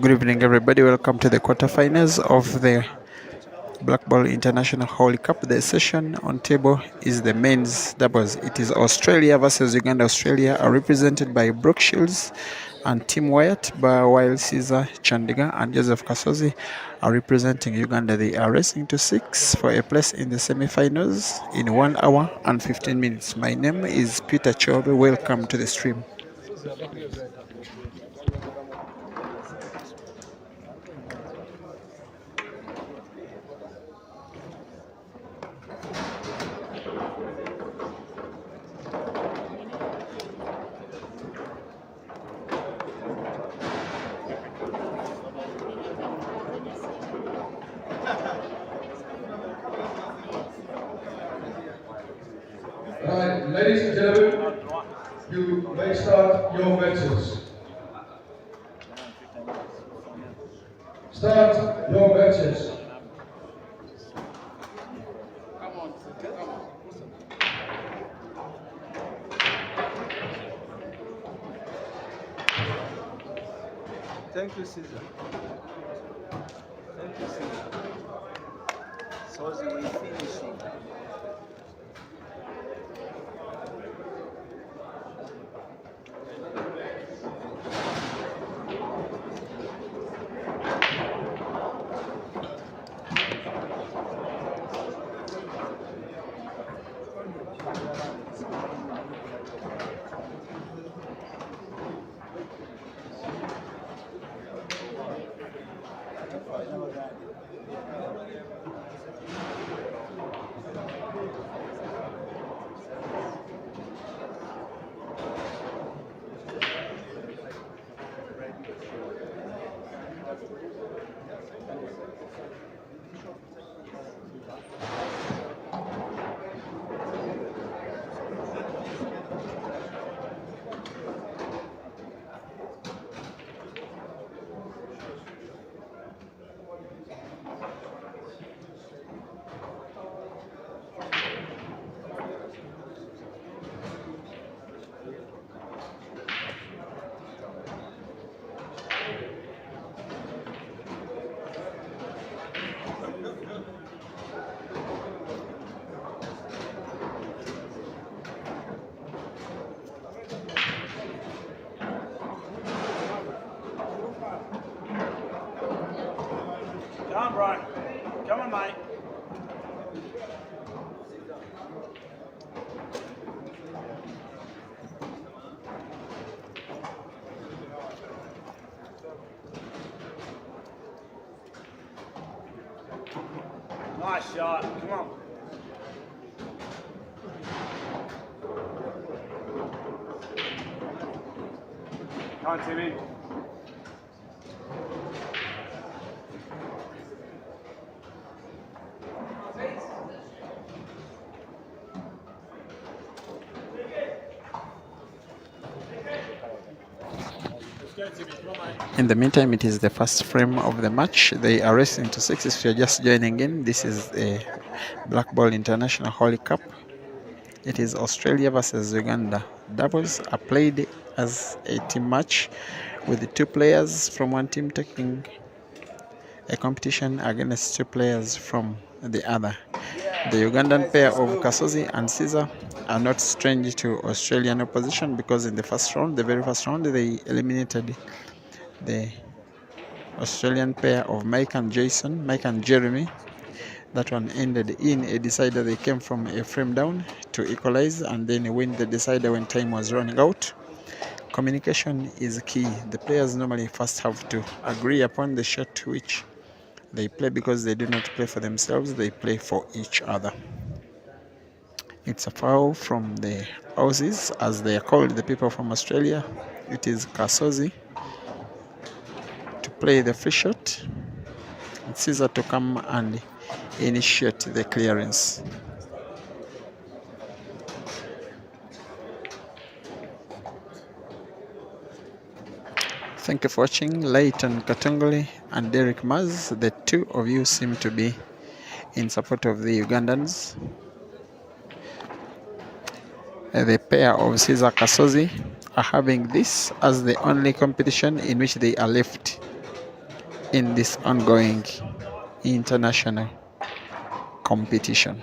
Good evening, everybody. Welcome to the quarterfinals of the Black Ball International Holy Cup. The session on table is the men's doubles. It is Australia versus Uganda. Australia are represented by Brooke Shields and Tim Wyatt, while Ceasar Chandiga and Joseph Kasozi are representing Uganda. They are racing to 6 for a place in the semi-finals in 1 hour and 15 minutes. My name is Peter Chobe. Welcome to the stream. Right, ladies and gentlemen, you may start your matches. Start your matches. Thank you, Ceasar. Thank you, Ceasar. So we finishing. Come on, Brian. Come on, mate. Nice shot. Come on. Come on, Timmy. In the meantime, it is the first frame of the match. They are racing to 6. If you're just joining in, this is a Black Ball International Holy Cup. It is Australia versus Uganda. Doubles are played as a team match with the 2 players from one team taking a competition against 2 players from the other. The Ugandan pair of Kasozi and Ceasar are not strange to Australian opposition because in the first round, the very first round, they eliminated the Australian pair of Mike and Jeremy. That one ended in a decider. They came from a frame down to equalize and then win the decider when time was running out. Communication is key. The players normally first have to agree upon the shot which they play because they do not play for themselves, they play for each other. It's a foul from the Aussies, as they are called, the people from Australia. It is Kasozi to play the free shot. It's Ceasar to come and initiate the clearance. Thank you for watching. Leighton Katongole and Derek Maz. The two of you seem to be in support of the Ugandans. The pair of Ceasar Kasozi are having this as the only competition in which they are left in this ongoing international competition.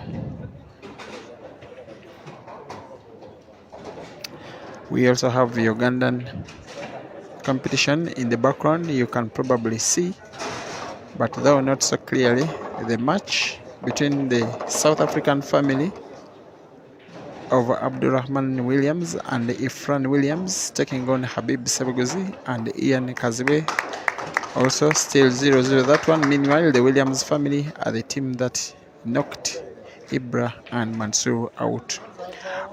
We also have the Ugandan competition in the background. You can probably see, but though not so clearly, the match between the South African family of Abdurrahman Williams and Ifran Williams taking on Habib Sebuguzi and Ian Kazibe. Also still 0-0 that one. Meanwhile, the Williams family are the team that knocked Ibra and Mansour out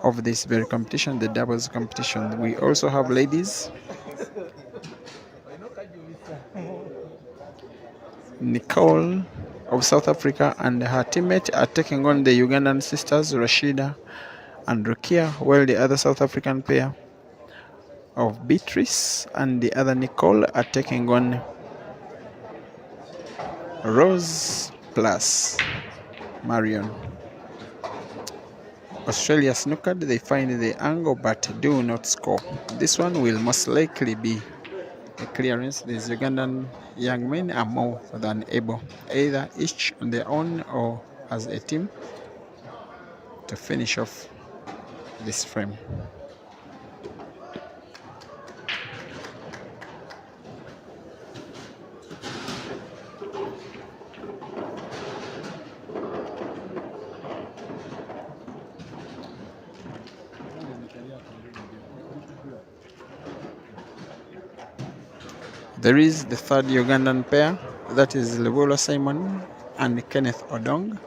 of this very competition, the doubles competition. We also have ladies. Nicole of South Africa and her teammate are taking on the Ugandan sisters Rashida and Rukia, while the other South African pair of Beatrice and the other Nicole are taking on Rose plus Marion. Australia snookered, they find the angle but do not score. This one will most likely be a clearance. These Ugandan young men are more than able, either each on their own or as a team, to finish off this frame. There is the third Ugandan pair, that is Lebola Simon and Kenneth Odong.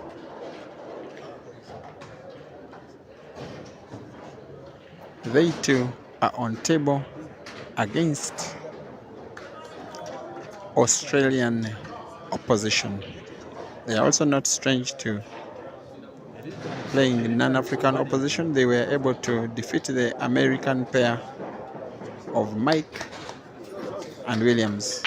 They too are on table against Australian opposition. They are also not strange to playing non-African opposition. They were able to defeat the American pair of Mike and Williams.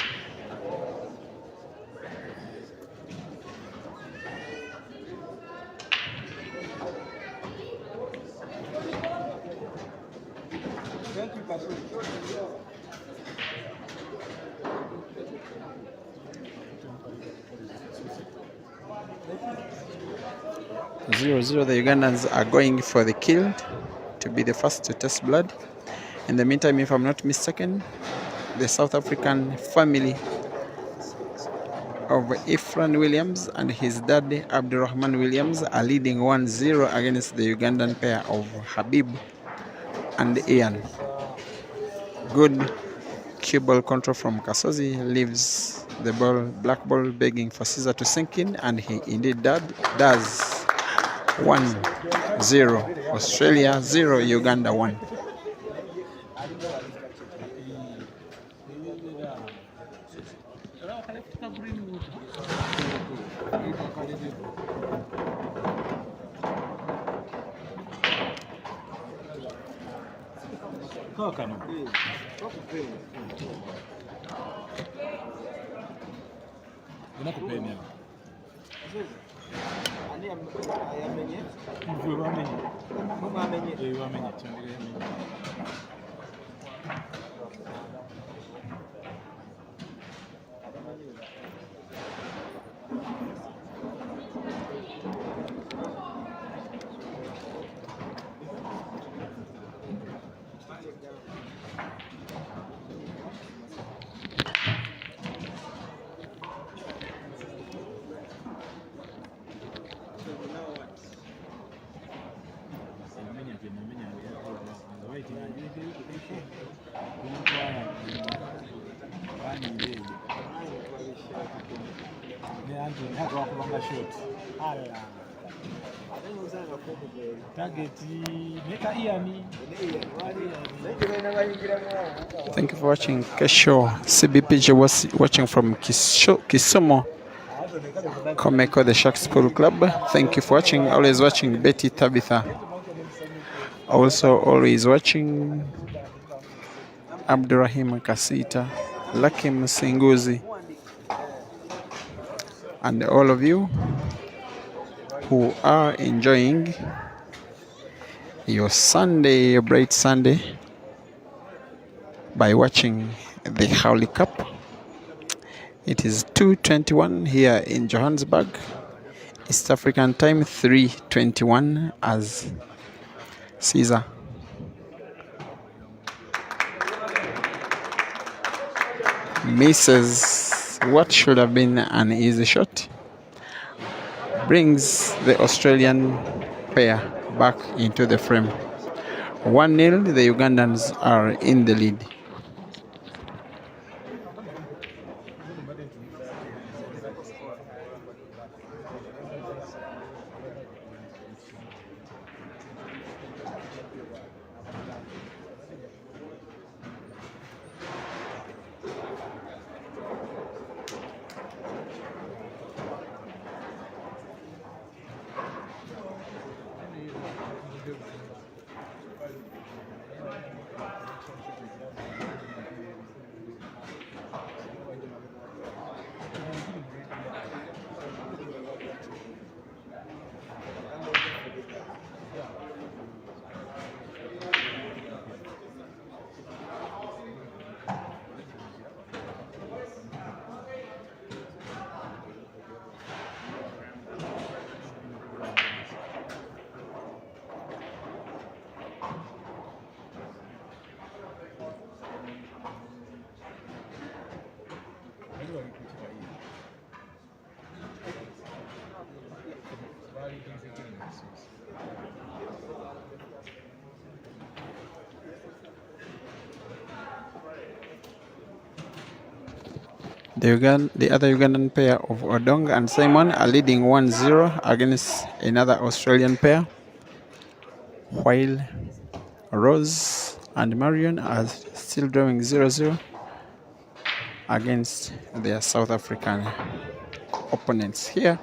The Ugandans are going for the kill to be the first to test blood. In the meantime, if I'm not mistaken, the South African family of Ifran Williams and his dad Abdurrahman Williams are leading 1-0 against the Ugandan pair of Habib and Ian. Good cue ball control from Kasozi leaves the ball, black ball, begging for Ceasar to sink in, and he indeed does. 1-0 Australia, 0 Uganda 1. Thank you for watching. Kesho CBPJ was watching from Kisumu Komeko, the Sharks Pool Club. Thank you for watching. Always watching Betty Tabitha. Also always watching Abdurrahim Kasita. Lucky Msinguzi, and all of you who are enjoying your Sunday, your bright Sunday, by watching the Howley Cup. It is 2:21 here in Johannesburg, East African time, 3:21 as Ceasar misses what should have been an easy shot, brings the Australian pair back into the frame. 1-0, the Ugandans are in the lead. The other Ugandan pair of Odong and Simon are leading 1-0 against another Australian pair, while Rose and Marion are still drawing 0-0 against their South African opponents. Here,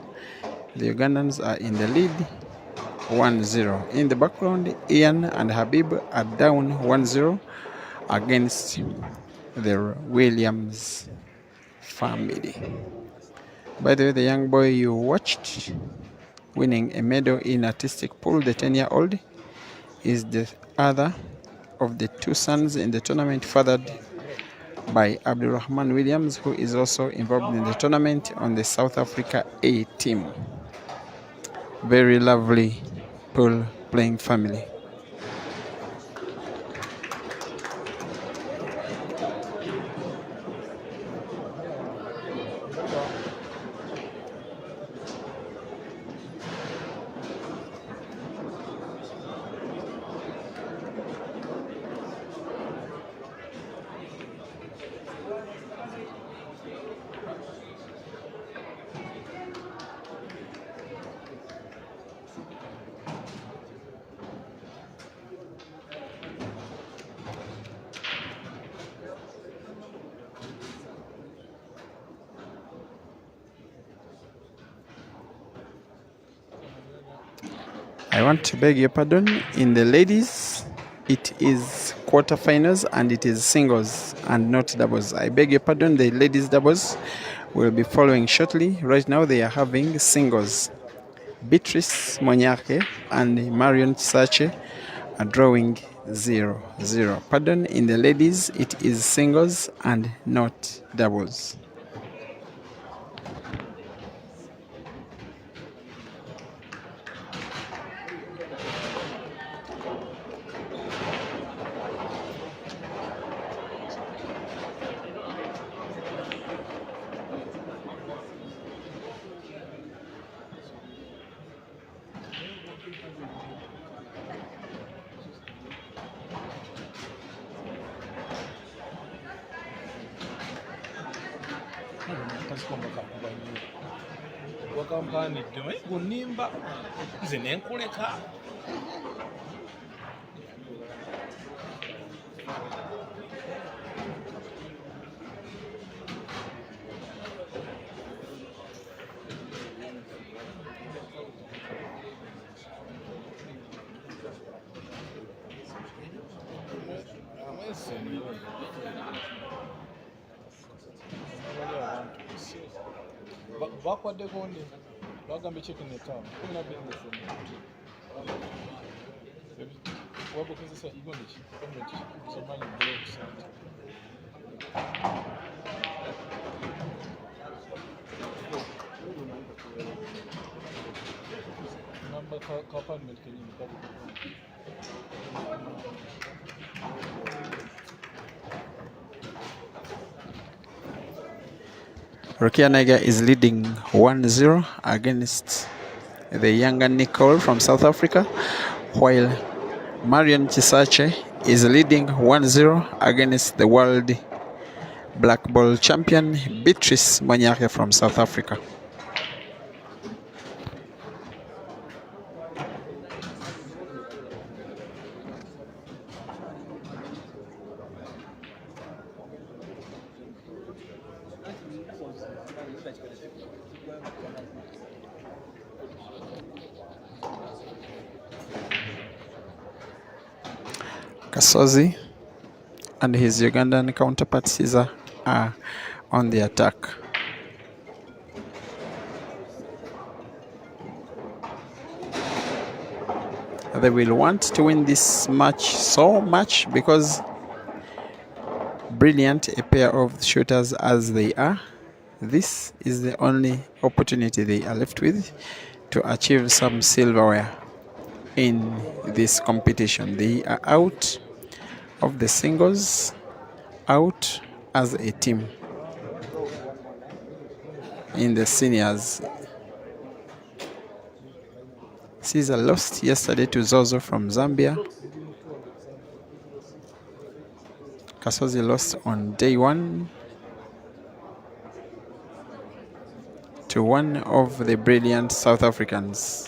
the Ugandans are in the lead 1-0. In the background, Ian and Habib are down 1-0 against the Williams family. By the way, the young boy you watched winning a medal in artistic pool, the 10-year-old, is the other of the two sons in the tournament fathered by Abdulrahman Williams, who is also involved in the tournament on the South Africa A team. Very lovely pool playing family. I want to beg your pardon. In the ladies, it is quarterfinals and it is singles and not doubles. I beg your pardon. The ladies doubles will be following shortly. Right now, they are having singles. Beatrice Monyake and Marion Sache are drawing 0-0. Pardon, in the ladies, it is singles and not doubles. Wakampanidde naye gunimba nze nenkuleka. bakwaddeko ndi bagambye chicken etaano 12 wabakozesa igondi ki gavumenti kimanyi bulobusente namba ka parliament kenyini kali Rukia Niger is leading 1-0 against the younger Nicole from South Africa, while Marion Chisache is leading 1-0 against the world black ball champion Beatrice Manyake from South Africa. Kasozi and his Ugandan counterpart Ceasar are on the attack. They will want to win this match so much because brilliant a pair of shooters as they are, this is the only opportunity they are left with to achieve some silverware in this competition. They are out of the singles, out as a team in the seniors. Ceasar lost yesterday to Zozo from Zambia. Kasozi lost on day one to one of the brilliant South Africans.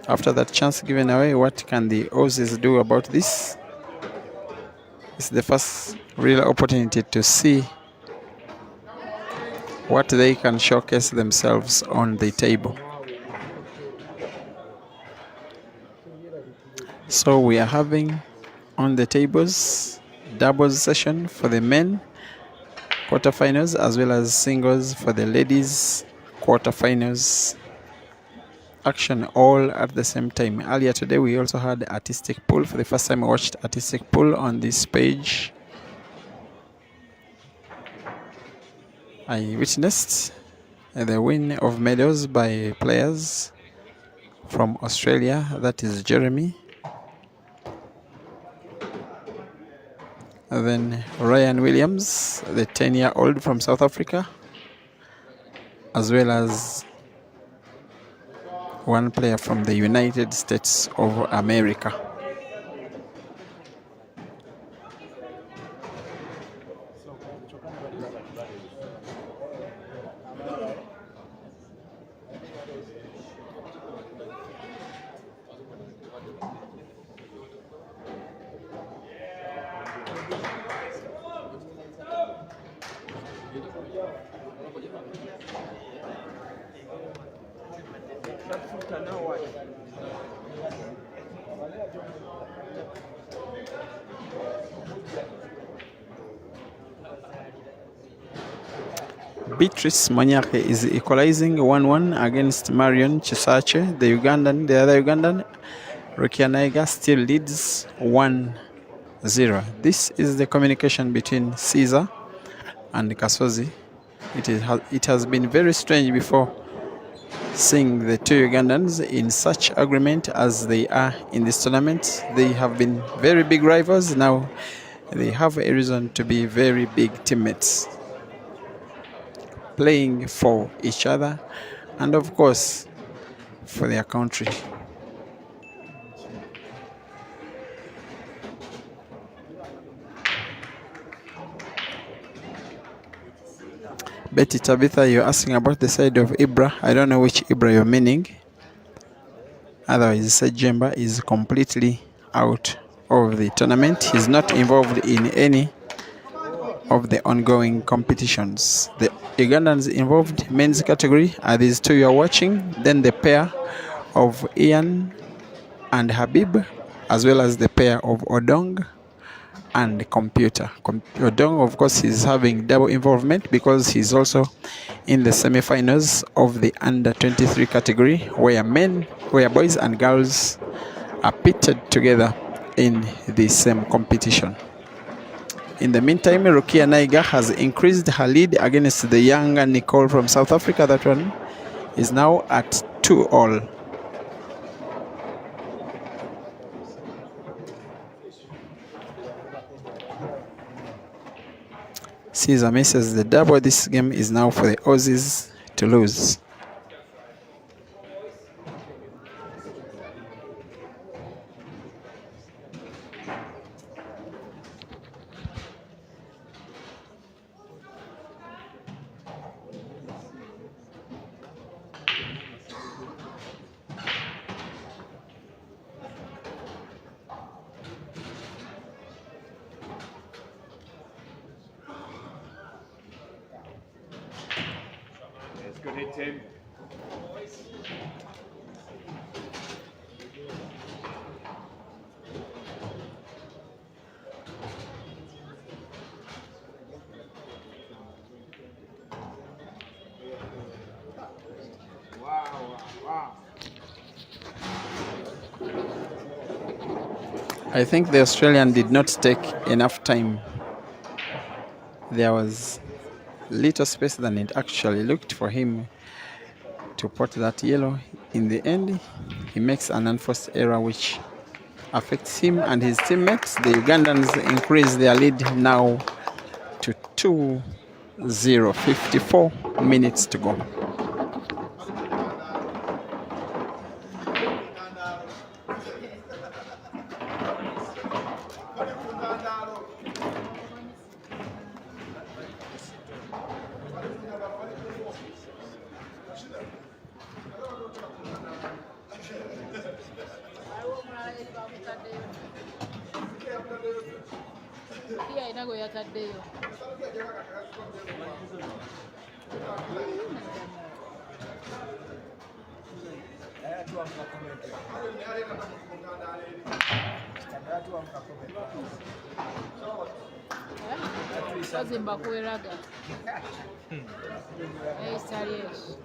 After that chance given away, what can the Aussies do about this? It's the first real opportunity to see what they can showcase themselves on the table. So we are having on the tables doubles session for the men quarterfinals as well as singles for the ladies quarterfinals. Action all at the same time. Earlier today we also had artistic pool. For the first time I watched artistic pool on this page. I witnessed the win of medals by players from Australia, that is Jeremy. And then Ryan Williams, the 10-year-old from South Africa, as well as one player from the United States of America. Beatrice Manyake is equalizing 1-1 against Marion Chisache. The other Ugandan, Rukia Niger, still leads 1-0. This is the communication between Ceasar and Kasozi. It has been very strange before seeing the two Ugandans in such agreement as they are in this tournament. They have been very big rivals. Now they have a reason to be very big teammates, playing for each other and of course for their country. Betty Tabitha, you're asking about the side of Ibra. I don't know which Ibra you're meaning. Otherwise, Sejemba is completely out of the tournament. He's not involved in any of the ongoing competitions. The Ugandans involved men's category are these two you are watching, then the pair of Ian and Habib, as well as the pair of Odong and Computer. Odong, of course, is having double involvement because he's also in the semi-finals of the under-23 category, where boys and girls are pitted together in the same competition. In the meantime, Rukia Naiga has increased her lead against the younger Nicole from South Africa. That one is now at 2-all. Ceasar misses the double. This game is now for the Aussies to lose. It's good hit, Tim. Wow. I think the Australian did not take enough time. There was little space than it actually looked for him to pot that yellow. In the end, he makes an unforced error which affects him and his teammates. The Ugandans increase their lead now to 2-0, 54 minutes to go. Kazimba kuweraga. Serious.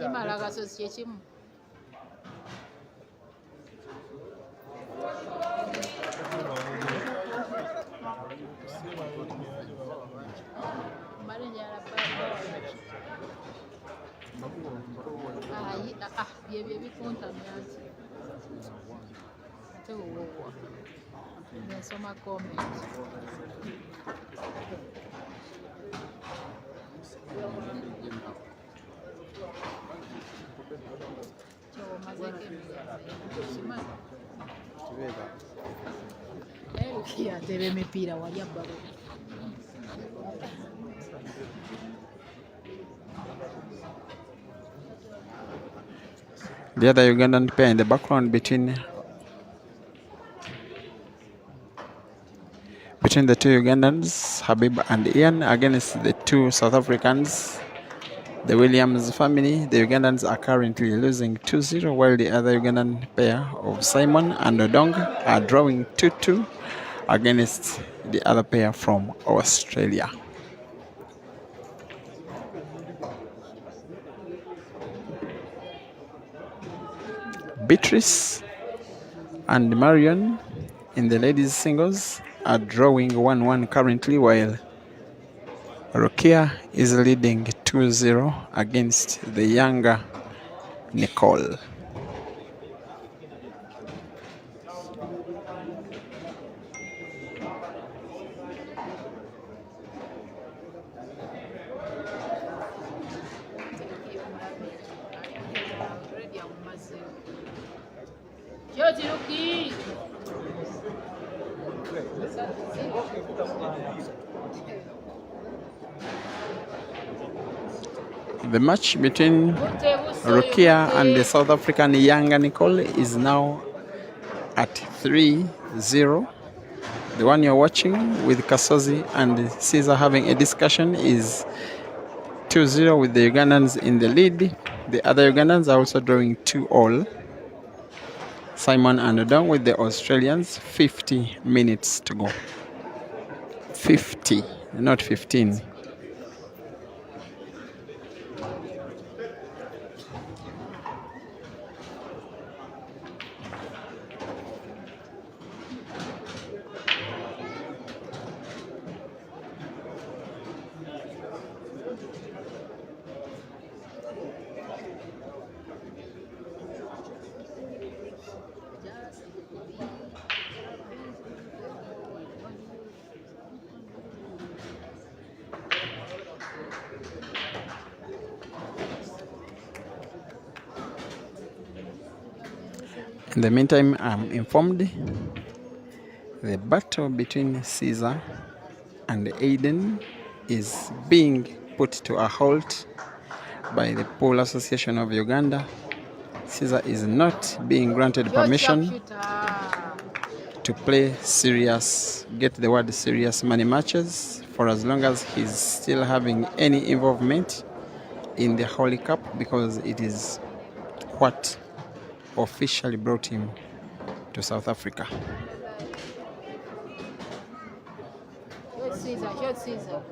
Imala Kasozi kye kimu. Byebyo ebikuntamya nti ate wowowa nensoma comment. Yateba emipiira wali abbalo. The other Ugandan pair in the background between the two Ugandans, Habib and Ian, against the two South Africans, the Williams family. The Ugandans are currently losing 2-0, while the other Ugandan pair of Simon and Odong are drawing 2-2 against the other pair from Australia. Beatrice and Marion in the ladies singles are drawing 1-1 currently, while Rukia is leading 2-0 against the younger Nicole. The match between Rukia and the South African younger Nicole is now at 3-0. The one you're watching with Kasozi and Ceasar having a discussion is 2-0 with the Ugandans in the lead. The other Ugandans are also drawing 2-all. Simon and Odong with the Australians, 50 minutes to go. 50, not 15. In the meantime, I'm informed the battle between Ceasar and Aiden is being put to a halt by the Pool Association of Uganda. Ceasar is not being granted permission to play serious, get the word serious money matches for as long as he's still having any involvement in the Holy Cup, because it is what officially brought him to South Africa. Ceasar.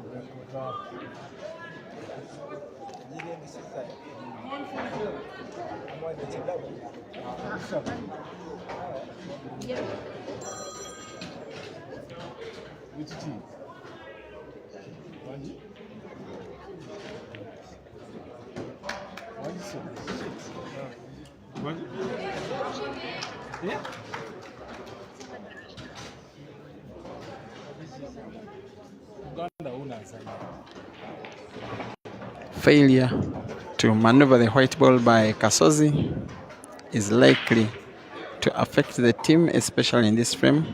Failure to maneuver the white ball by Kasozi is likely to affect the team, especially in this frame.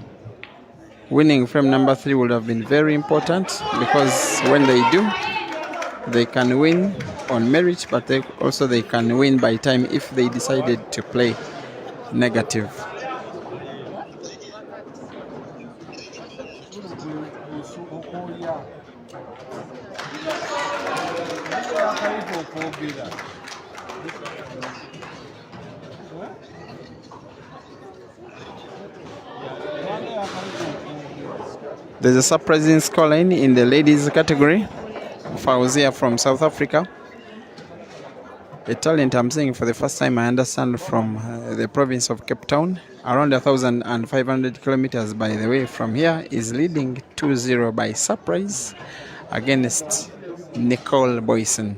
Winning frame number 3 would have been very important, because when they do, they can win on merit, but they can win by time if they decided to play negative. There's a surprising scoreline in the ladies category. Fauzia from South Africa, a talent I'm seeing for the first time, I understand, from the province of Cape Town, around 1,500 kilometers by the way from here, is leading 2-0 by surprise against Nicole Boyson.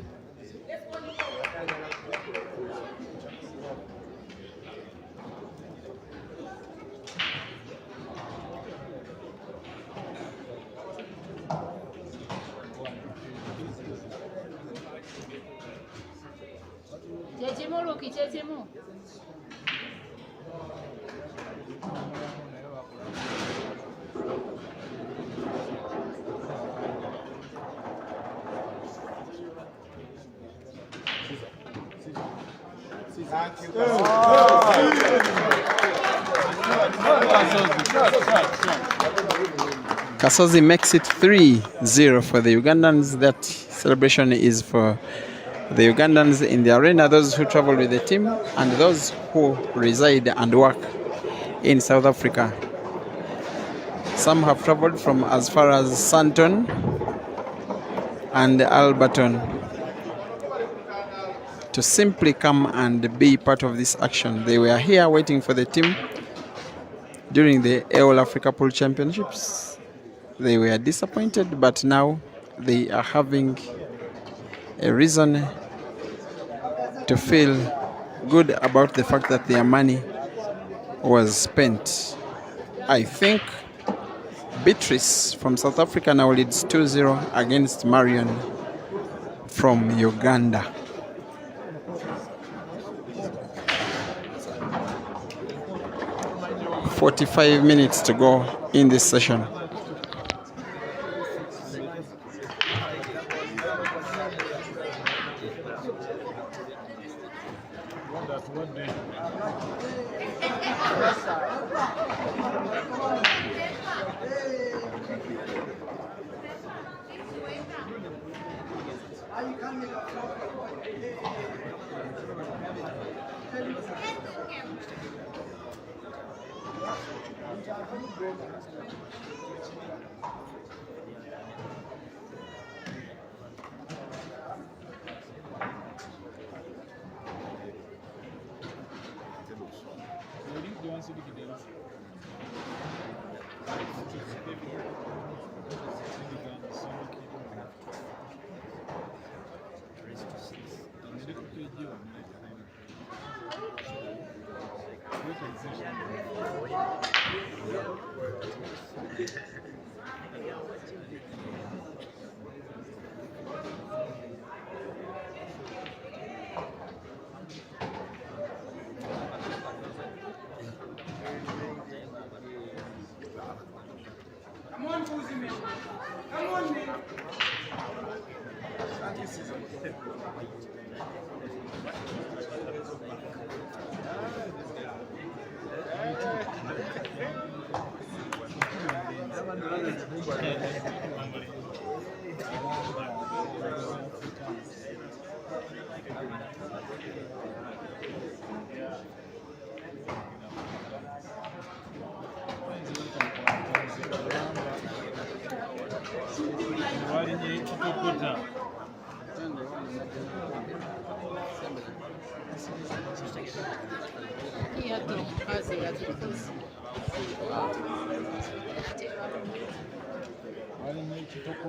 Kasozi makes it 3-0 for the Ugandans. That celebration is for the Ugandans in the arena, those who travel with the team, and those who reside and work in South Africa. Some have traveled from as far as Santon and Alberton to simply come and be part of this action. They were here waiting for the team during the All Africa Pool Championships. They were disappointed, but now they are having a reason to feel good about the fact that their money was spent. I think Beatrice from South Africa now leads 2-0 against Marion from Uganda. "45 minutes to go in this session."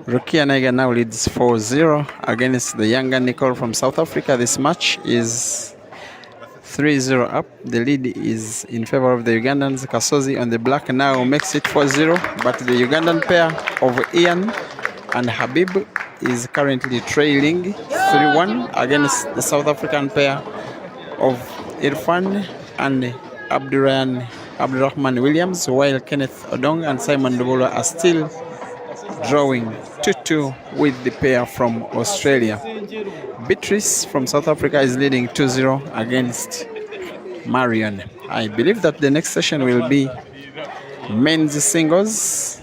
Rukia Naiga now leads 4-0 against the younger Nicole from South Africa. This match is 3-0 up. The lead is in favor of the Ugandans. Kasozi on the black now makes it 4-0, but the Ugandan pair of Ian and Habib is currently trailing 3-1 against the South African pair of Irfan and Abdurrahman Williams, while Kenneth Odong and Simon Ndubolo are still drawing 2-2 with the pair from Australia. Beatrice from South Africa is leading 2-0 against Marion. I believe that the next session will be men's singles,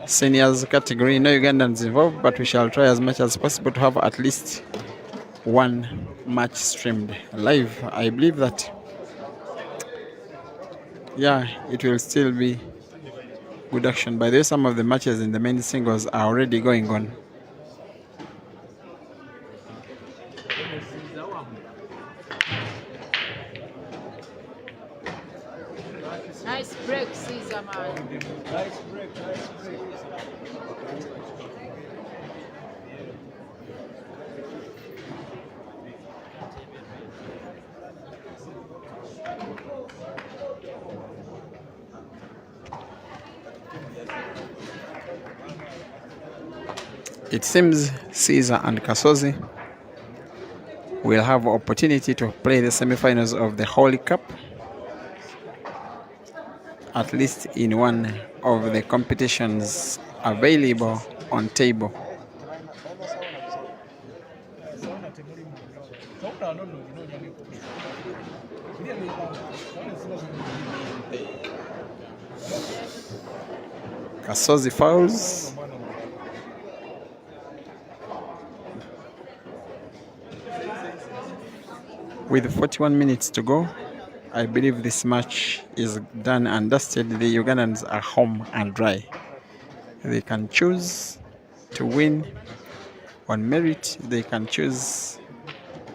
seniors category. No Ugandans involved, but we shall try as much as possible to have at least one match streamed live. I believe that, yeah, it will still be good action. By the way, some of the matches in the men's singles are already going on. Nice break, Ceasar, man. Nice break, nice break. It seems Ceasar and Kasozi will have opportunity to play the semi-finals of the Holy Cup, at least in one of the competitions available on table. Kasozi fouls. With 41 minutes to go, I believe this match is done and dusted. The Ugandans are home and dry. They can choose to win on merit. They can choose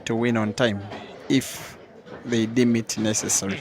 to win on time if they deem it necessary.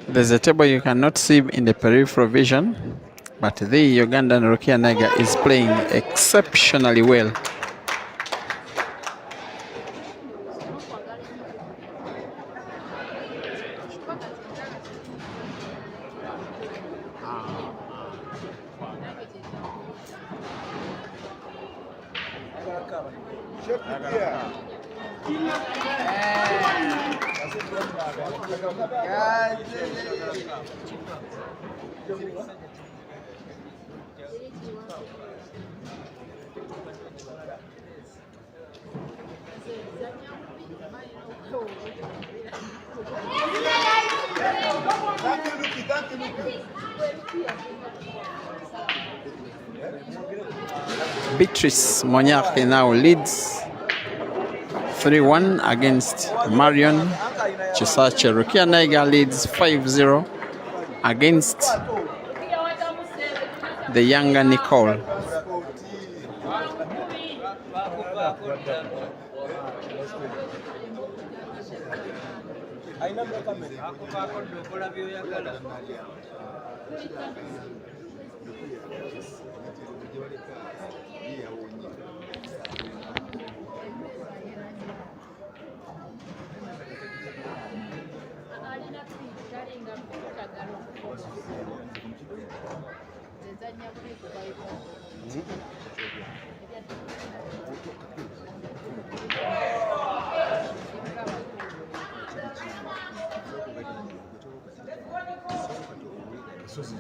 There's a table you cannot see in the peripheral vision, but the Ugandan Rukia Niger is playing exceptionally well. Beatrice Monyake now leads 3-1 against Marion Chisache. Rukia Niger leads 5-0 against the younger Nicole.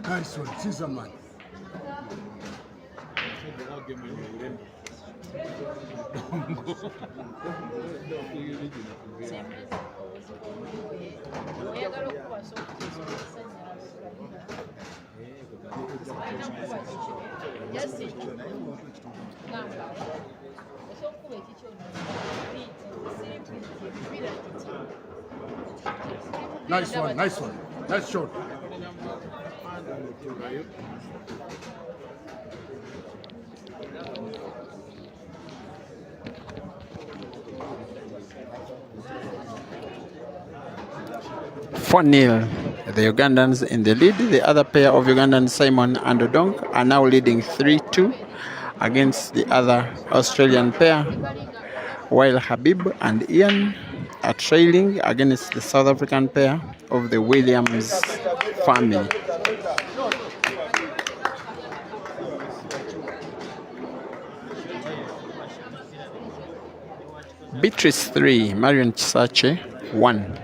Nice one, Ceasar man. Nice one, nice one. Nice shot. For nil, the Ugandans in the lead. The other pair of Ugandans, Simon and Odong, are now leading 3-2 against the other Australian pair, while Habib and Ian are trailing against the South African pair of the Williams family. Beatrice 3, Marion Chisache 1.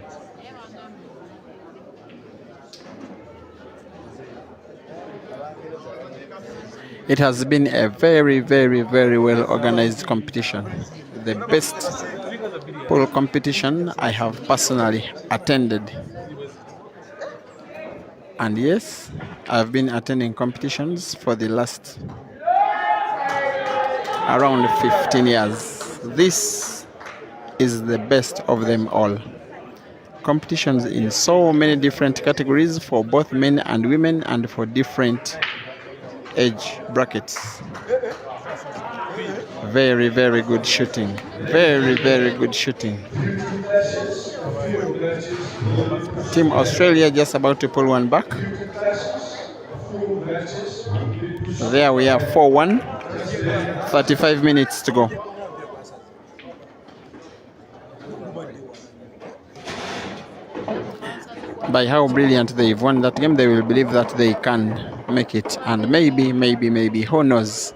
It has been a very, very, very well organized competition. The best pole competition I have personally attended. And yes, I've been attending competitions for the last around 15 years. This is the best of them all. Competitions in so many different categories for both men and women and for different age brackets. Very, very good shooting. Very, very good shooting. Team Australia just about to pull one back. There we are, 4-1. 35 minutes to go. By how brilliant they've won that game, they will believe that they can make it. And maybe, who knows?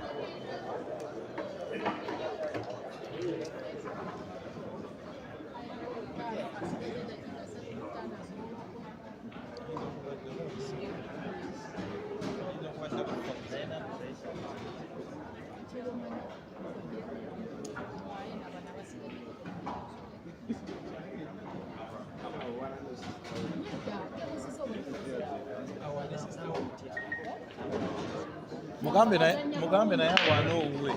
Mugambe naye wano uwe.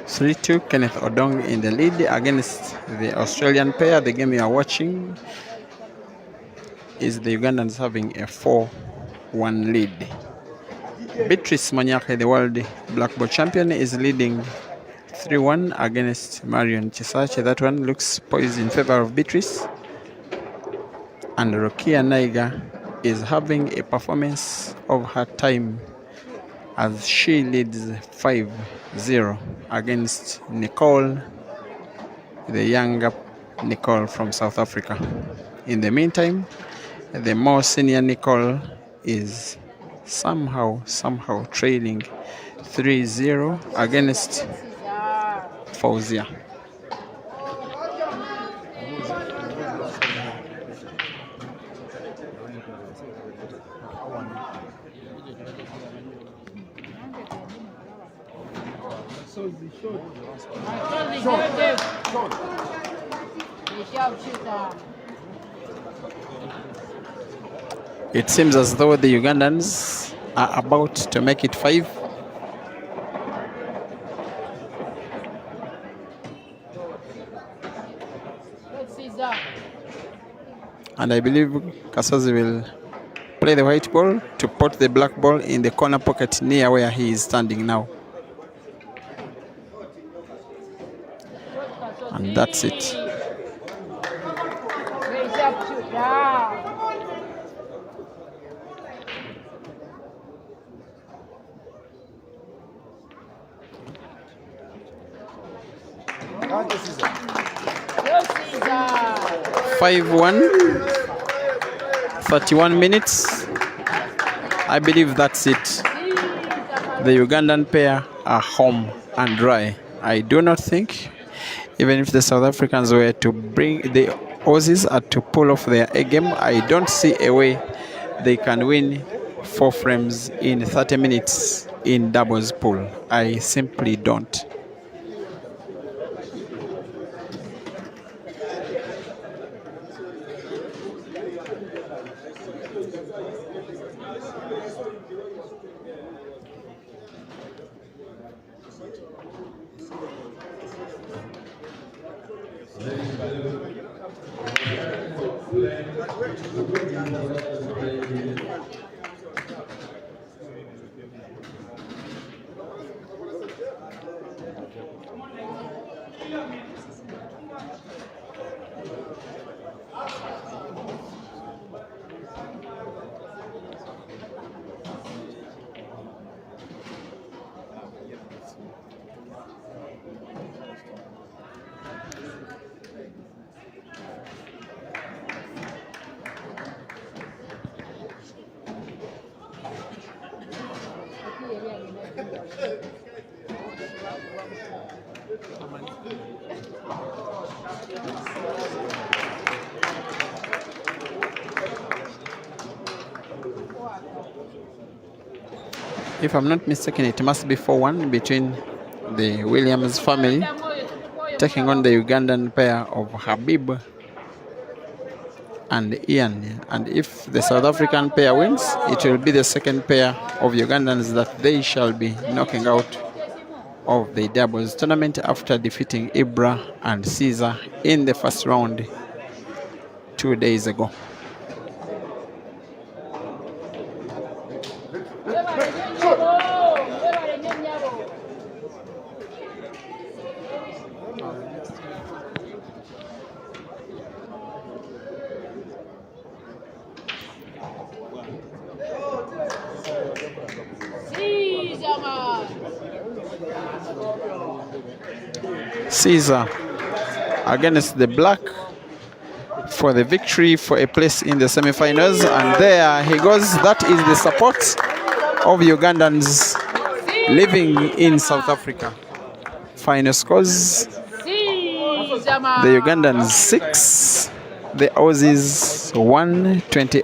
Three-two, Kenneth Odong in the lead against the Australian pair. The game you are watching is the Ugandans having a 4-1 lead. Beatrice Monyake, the world black ball champion, is leading 3-1 against Marion Chisache. That one looks poised in favor of Beatrice. And Rokia Naiga is having a performance of her time as she leads 5-0 against Nicole, the younger Nicole from South Africa. In the meantime, the more senior Nicole is somehow trailing 3-0 against Fauzia. It seems as though the Ugandans are about to make it 5. And I believe Kasozi will play the white ball to put the black ball in the corner pocket near where he is standing now. And that's it. Ceasar. 5-1, 31 minutes. I believe that's it. The Ugandan pair are home and dry. I do not think, even if the South Africans were to bring the Aussies to pull off their A game, I don't see a way they can win 4 frames in 30 minutes in doubles pool. I simply don't. If I'm not mistaken, it must be 4-1 between the Williams family taking on the Ugandan pair of Habib and Ian. And if the South African pair wins, it will be the second pair of Ugandans that they shall be knocking out of the doubles tournament after defeating Ibra and Ceasar in the first round 2 days ago. Ceasar against the black for the victory for a place in the semi-finals, and there he goes. That is the support of Ugandans living in South Africa. Final scores: the Ugandans 6, the Aussies 128.